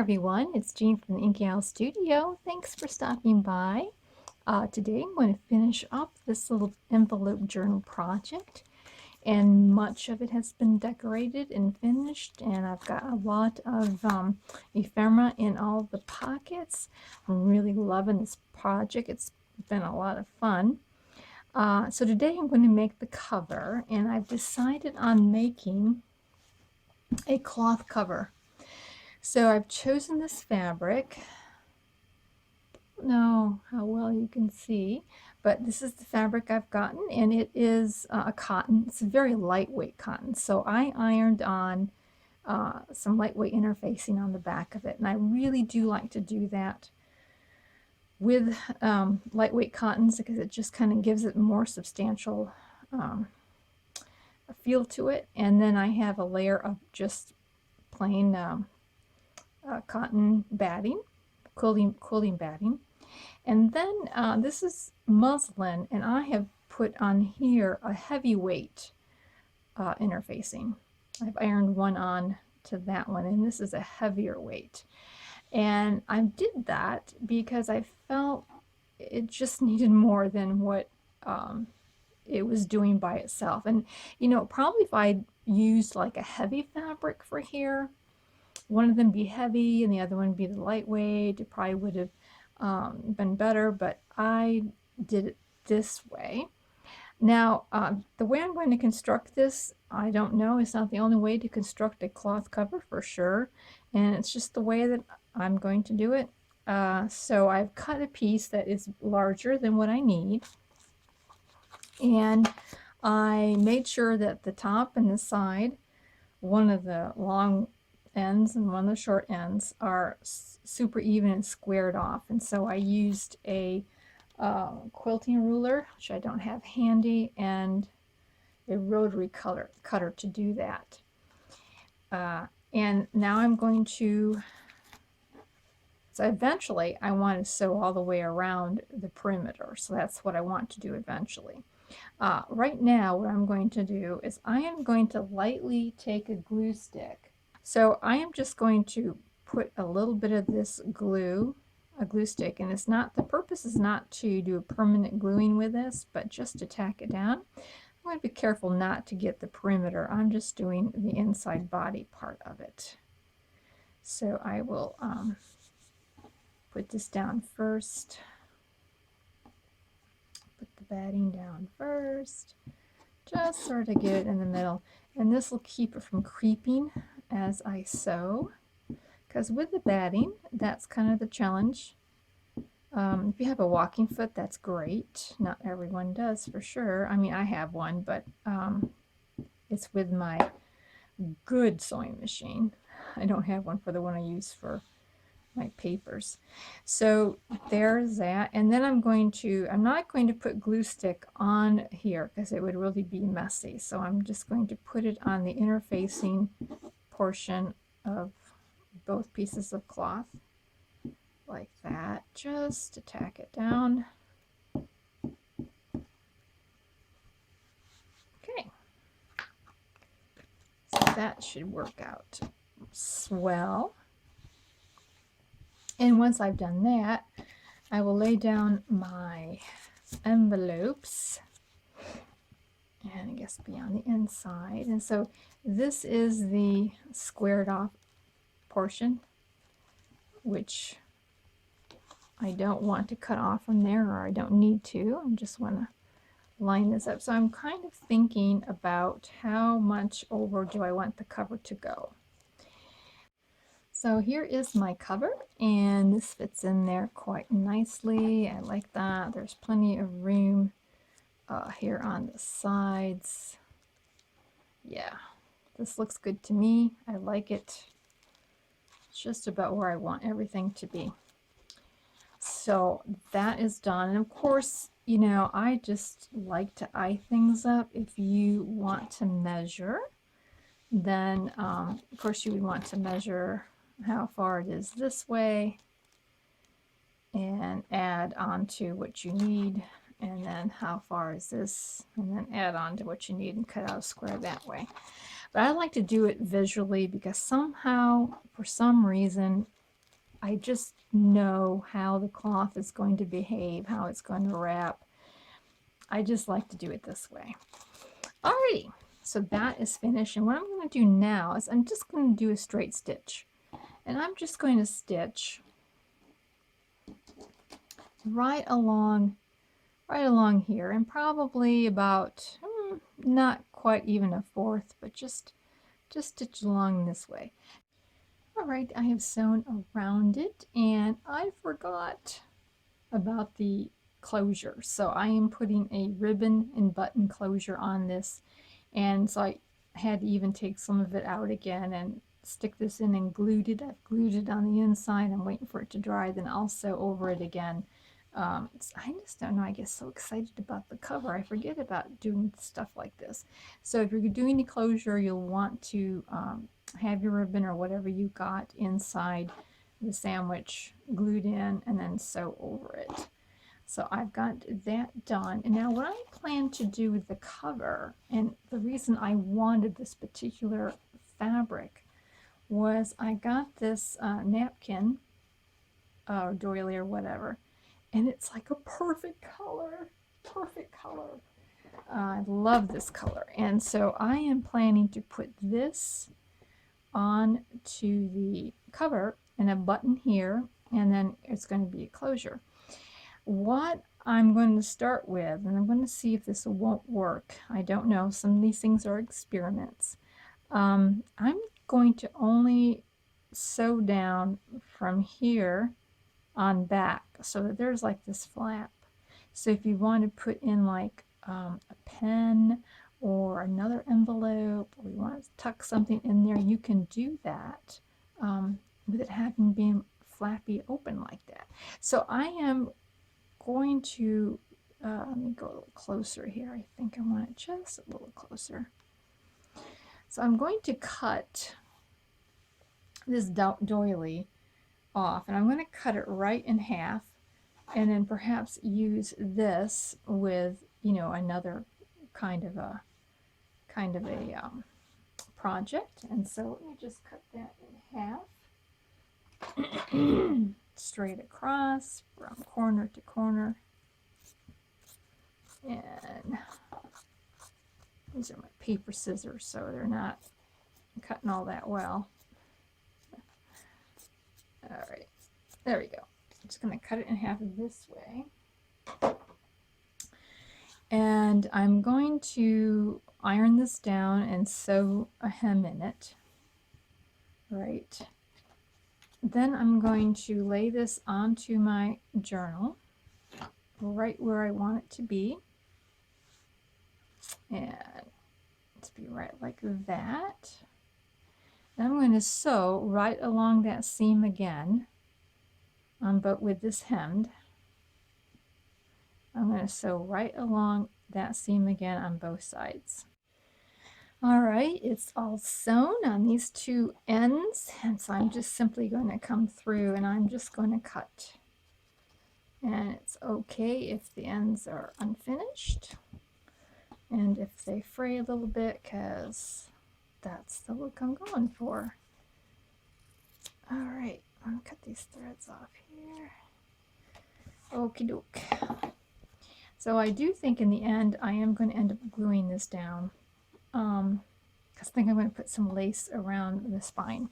everyone, it's Jean from the Inky Owl Studio. Thanks for stopping by. Today I'm going to finish up this little envelope journal project, and much of it has been decorated and finished, and I've got a lot of ephemera in all the pockets. I'm really loving this project. It's been a lot of fun. So today I'm going to make the cover, and I've decided on making a cloth cover. So I've chosen this fabric. I don't know how well you can see, but this is the fabric I've gotten, and it is a cotton. It's a very lightweight cotton. So I ironed on some lightweight interfacing on the back of it, and I really do like to do that with lightweight cottons because it just kind of gives it more substantial feel to it. And then I have a layer of just plain cotton batting, quilting batting, and then this is muslin, and I have put on here a heavyweight interfacing. I've ironed one on to that one, and this is a heavier weight. And I did that because I felt it just needed more than what it was doing by itself. And you know, probably if I used like a heavy fabric for here, one of them be heavy and the other one be the lightweight, it probably would have been better, but I did it this way. Now, the way I'm going to construct this, I don't know. It's not the only way to construct a cloth cover for sure, and it's just the way that I'm going to do it. So I've cut a piece that is larger than what I need, and I made sure that the top and the side, one of the long ends and one of the short ends, are super even and squared off. And so I used a quilting ruler, which I don't have handy, and a rotary cutter to do that. And now I'm going to, so eventually I want to sew all the way around the perimeter. So that's what I want to do eventually. Right now what I'm going to do is I am going to lightly take a glue stick. So I am just going to put a little bit of this glue, a glue stick, and it's not, the purpose is not to do a permanent gluing with this, but just to tack it down. I'm going to be careful not to get the perimeter. I'm just doing the inside body part of it. So I will put this down first. Put the batting down first. Just sort of get it in the middle. And this will keep it from creeping as I sew, because with the batting, that's kind of the challenge. If you have a walking foot, that's great. Not everyone does, for sure. I mean, I have one, but it's with my good sewing machine. I don't have one for the one I use for my papers. So there's that. And then I'm not going to put glue stick on here because it would really be messy. So I'm just going to put it on the interfacing portion of both pieces of cloth like that, just to tack it down. Okay, so that should work out swell. And once I've done that, I will lay down my envelopes, and I guess be on the inside. And so this is the squared off portion, which I don't want to cut off from there, or I don't need to. I just want to line this up. So I'm kind of thinking about how much over do I want the cover to go. So here is my cover, and this fits in there quite nicely. I like that. There's plenty of room here on the sides. Yeah, this looks good to me. I like it. It's just about where I want everything to be. So that is done. And of course, you know, I just like to eye things up. If you want to measure, then of course you would want to measure how far it is this way and add on to what you need, and then how far is this, and then add on to what you need and cut out a square that way. But I like to do it visually because somehow, for some reason, I just know how the cloth is going to behave, how it's going to wrap. I just like to do it this way. Alrighty, so that is finished. And what I'm going to do now is I'm just going to do a straight stitch. And I'm just going to stitch right along here, and probably about not quite even a fourth, but just stitch along this way. All right, I have sewn around it, and I forgot about the closure, so I am putting a ribbon and button closure on this, and so I had to even take some of it out again and stick this in and glued it. I've glued it on the inside. I'm waiting for it to dry, then also over it again. I just don't know, I get so excited about the cover I forget about doing stuff like this. So if you're doing the closure, you'll want to have your ribbon or whatever you got inside the sandwich glued in and then sew over it. So I've got that done. And now what I plan to do with the cover, and the reason I wanted this particular fabric, was I got this napkin or doily or whatever, and it's like a perfect color. I love this color, and so I am planning to put this on to the cover and a button here, and then it's going to be a closure. What I'm going to start with, and I'm going to see if this won't work, I don't know, some of these things are experiments. I'm going to only sew down from here on back so that there's like this flap. So if you want to put in like a pen or another envelope, or you want to tuck something in there, you can do that with it having been flappy open like that. So I am going to let me go a little closer here. I think I want it just a little closer. So I'm going to cut this doily off, and I'm going to cut it right in half, and then perhaps use this with, you know, another kind of a project. And so let me just cut that in half straight across from corner to corner. And these are my paper scissors, so they're not cutting all that well. All right, there we go. I'm just going to cut it in half this way. And I'm going to iron this down and sew a hem in it. Right. Then I'm going to lay this onto my journal, right where I want it to be. And to be right like that. And I'm going to sew right along that seam again, but with this hemmed. I'm going to sew right along that seam again on both sides. All right, it's all sewn on these two ends, and so I'm just simply going to come through and I'm just going to cut. And it's okay if the ends are unfinished and if they fray a little bit, because that's the look I'm going for. All right, I'm going to cut these threads off here. Okie doke. So I do think in the end I am going to end up gluing this down, because I think I'm going to put some lace around the spine.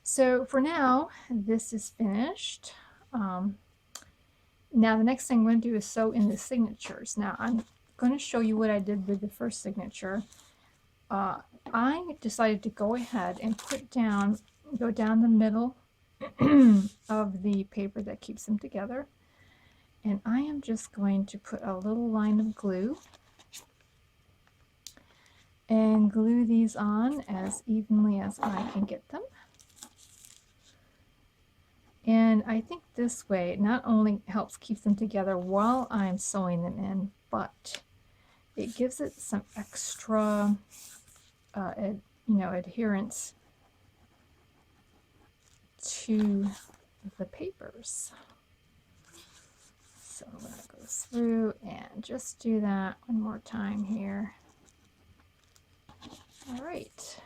So for now, this is finished. Now the next thing I'm going to do is sew in the signatures. Now I'm going to show you what I did with the first signature. I decided to go ahead and go down the middle of the paper that keeps them together. And I am just going to put a little line of glue and glue these on as evenly as I can get them. And I think this way it not only helps keep them together while I'm sewing them in, but it gives it some extra adherence to the papers. So I'm going to go through and just do that one more time here. All right.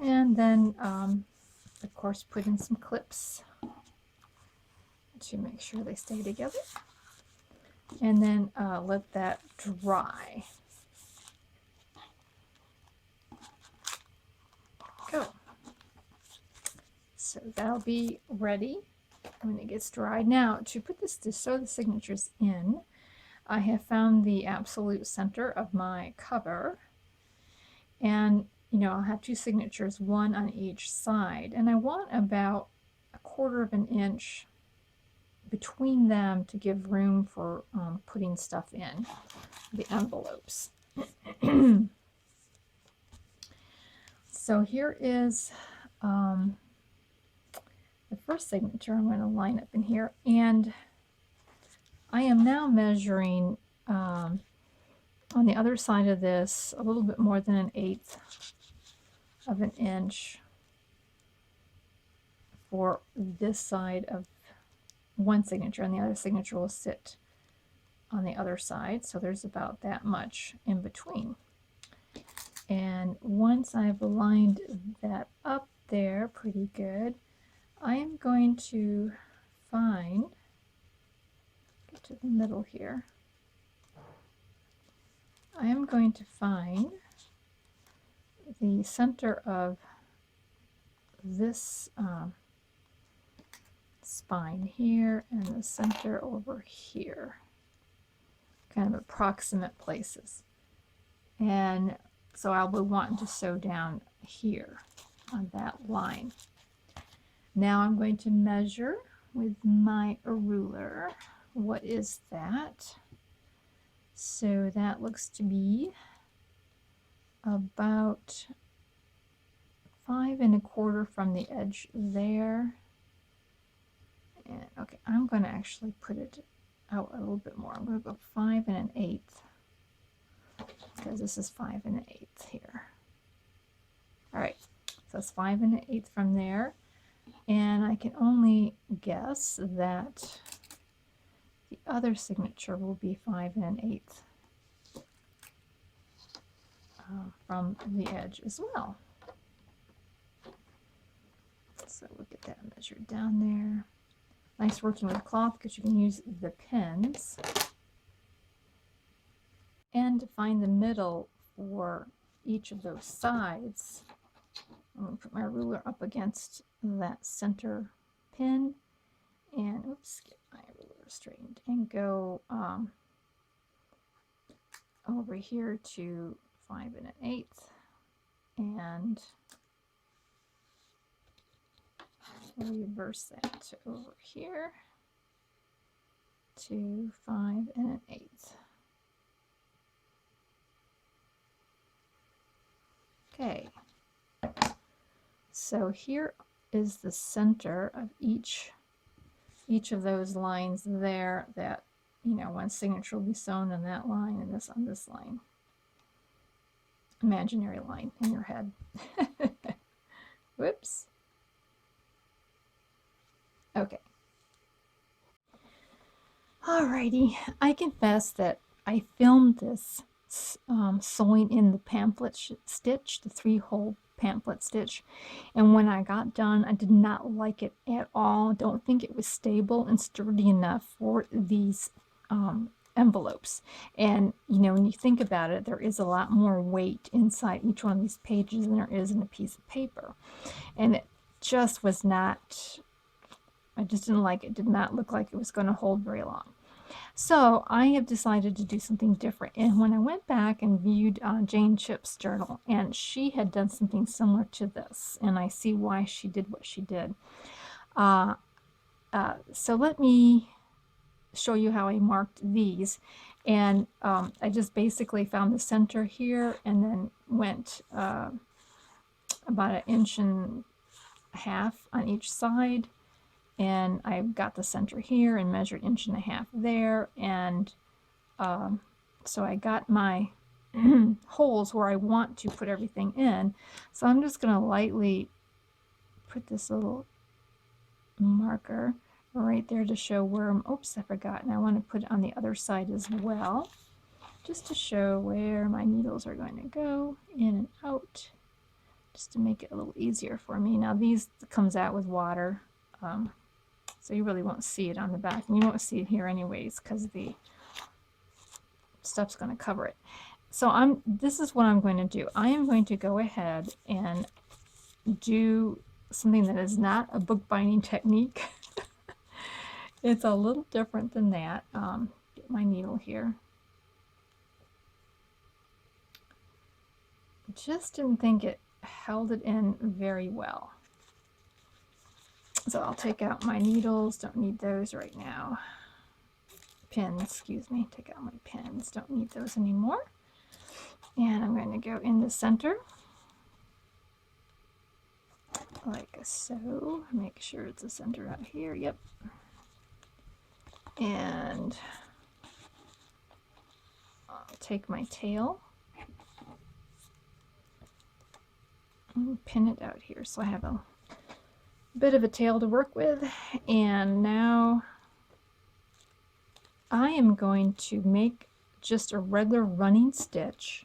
And then of course, put in some clips to make sure they stay together. And then let that dry. Go. So that'll be ready when it gets dry. Now, to put this, to sew the signatures in, I have found the absolute center of my cover, and you know, I'll have two signatures, one on each side, and I want about 1/4 of an inch between them to give room for putting stuff in the envelopes. So here is the first signature I'm going to line up in here, and I am now measuring on the other side of this a little bit more than 1/8 of an inch for this side of one signature, and the other signature will sit on the other side, so there's about that much in between. And once I've lined that up there pretty good, I am going to find, get to the middle here, I am going to find the center of this spine here and the center over here, kind of approximate places. And so I'll be wanting to sew down here on that line. Now I'm going to measure with my ruler. What is that? So that looks to be about 5 1/4 from the edge there. And okay, I'm going to actually put it out a little bit more. I'm going to go 5 1/8 because this is 5 1/8 here. All right, so it's 5 1/8 from there, and I can only guess that the other signature will be 5 1/8 from the edge as well. So we'll get that measured down there. Nice working with cloth because you can use the pins. And to find the middle for each of those sides, I'm going to put my ruler up against that center pin and, oops, get my ruler straightened and go over here to 5 1/8 and reverse that to over here to 5 1/8. Okay, so here is the center of each of those lines there that, you know, one signature will be sewn on that line and this on this line. Imaginary line in your head. Whoops. Okay. Alrighty, I confess that I filmed this sewing in the pamphlet stitch, the 3-hole pamphlet stitch, and when I got done I did not like it at all. Don't think it was stable and sturdy enough for these envelopes. And you know, when you think about it, there is a lot more weight inside each one of these pages than there is in a piece of paper, and it just was not, I just didn't like it. It did not look like it was going to hold very long. So I have decided to do something different. And when I went back and viewed Jane Chip's journal, and she had done something similar to this, and I see why she did what she did. So let me show you how I marked these. And I just basically found the center here and then went about 1.5 inches on each side. And I got the center here and measured 1.5 inches there, and so I got my holes where I want to put everything in. So I'm just going to lightly put this little marker right there to show where I'm, oops, I forgot, and I want to put it on the other side as well, just to show where my needles are going to go in and out just to make it a little easier for me. Now these comes out with water, so you really won't see it on the back, and you won't see it here anyways because the stuff's going to cover it. So this is what I'm going to do. I am going to go ahead and do something that is not a bookbinding technique. It's a little different than that. Get my needle here. Just didn't think it held it in very well. So I'll take out my needles, don't need those right now. Pins, excuse me, take out my pins, don't need those anymore. And I'm going to go in the center, like so. Make sure it's the center out here, yep. And I'll take my tail and pin it out here so I have a bit of a tail to work with. And now I am going to make just a regular running stitch.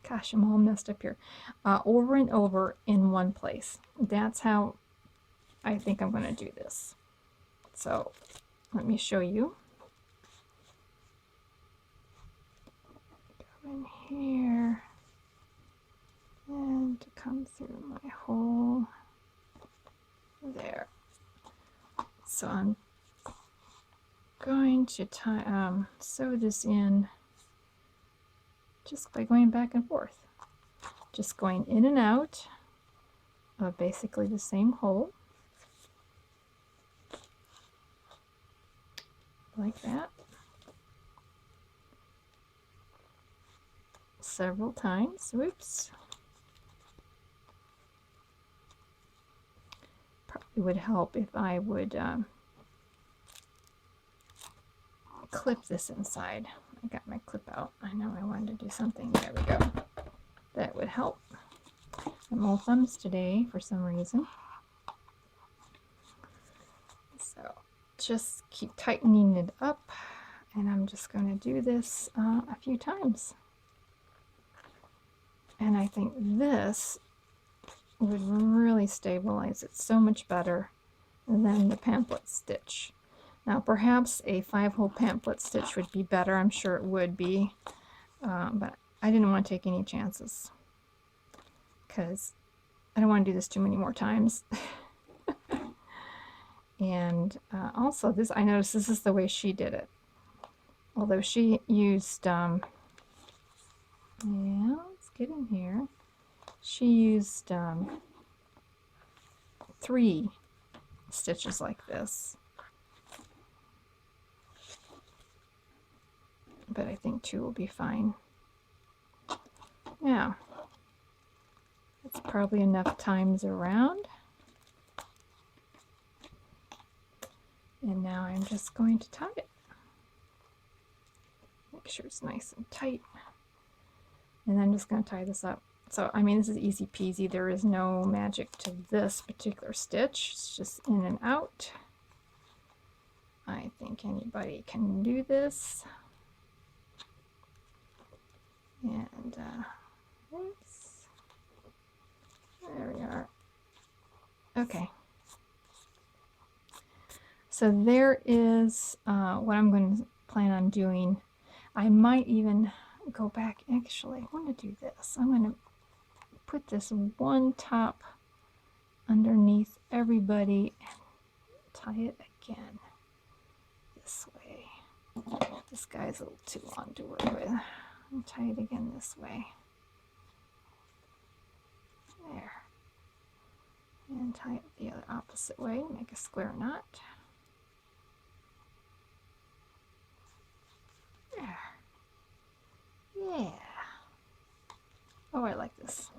Gosh, I'm all messed up here. Over and over in one place. That's how I think I'm going to do this. So let me show you. Go in here and come through my hole there. So I'm going to sew this in just by going back and forth, just going in and out of basically the same hole, like that, several times. Whoops. Probably would help if I would clip this inside. I got my clip out. I know I wanted to do something. There we go. That would help. I'm all thumbs today for some reason. So just keep tightening it up, and I'm just going to do this a few times. And I think this would really stabilize it so much better than the pamphlet stitch. Now perhaps a 5-hole pamphlet stitch would be better. I'm sure it would be, but I didn't want to take any chances because I don't want to do this too many more times. And also this, I noticed this is the way she did it. Although she used, yeah, let's get in here. She used 3 stitches like this. But I think 2 will be fine. Yeah, that's probably enough times around. And now I'm just going to tie it. Make sure it's nice and tight. And I'm just going to tie this up. So, I mean, this is easy peasy. There is no magic to this particular stitch. It's just in and out. I think anybody can do this. And oops, there we are. Okay, so there is what I'm going to plan on doing. I might even go back. Actually, I want to do this. I'm going to put this one top underneath everybody and tie it again this way. This guy's a little too long to work with. And tie it again this way. There. And tie it the other opposite way. Make a square knot. There. Yeah. Oh, I like this.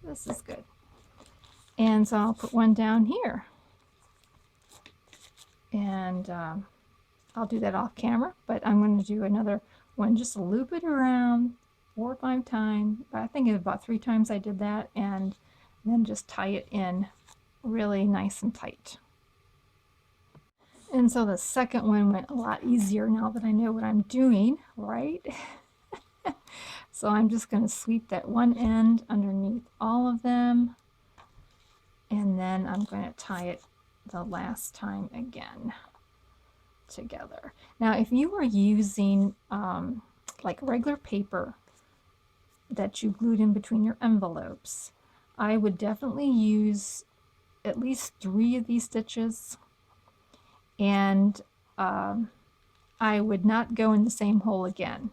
This is good. And so I'll put one down here. And I'll do that off camera, but I'm going to do another one, just loop it around 4 or 5 times. I think it's about 3 times I did that, and then just tie it in really nice and tight. And so the second one went a lot easier now that I know what I'm doing, right? So I'm just going to sweep that one end underneath all of them, and then I'm going to tie it the last time again together. Now if you were using like regular paper that you glued in between your envelopes, I would definitely use at least 3 of these stitches, and I would not go in the same hole again.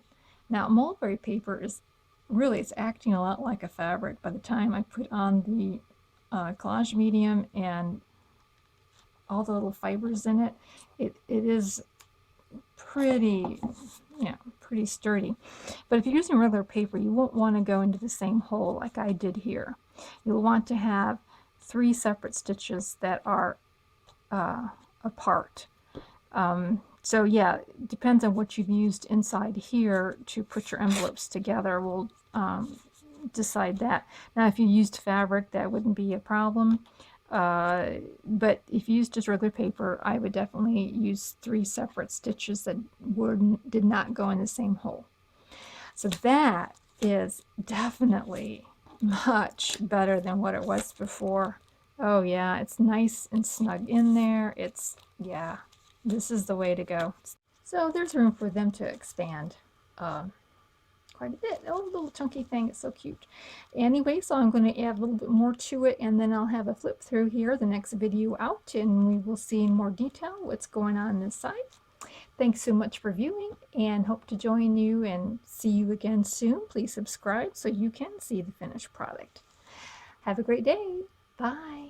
Now mulberry paper is really, it's acting a lot like a fabric by the time I put on the collage medium and all the little fibers in it. It is pretty, pretty sturdy. But if you're using regular paper, you won't want to go into the same hole like I did here. You'll want to have 3 separate stitches that are apart. So yeah, it depends on what you've used inside here to put your envelopes together. We'll decide that. Now if you used fabric, that wouldn't be a problem. But if you used just regular paper, I would definitely use 3 separate stitches that did not go in the same hole. So that is definitely much better than what it was before. Oh yeah, it's nice and snug in there. It's, yeah, this is the way to go. So there's room for them to expand quite a bit. Oh, little chunky thing, it's so cute. Anyway, so I'm going to add a little bit more to it, and then I'll have a flip through here the next video out, and we will see in more detail what's going on this side. Thanks so much for viewing, and hope to join you and see you again soon. Please subscribe so you can see the finished product. Have a great day. Bye.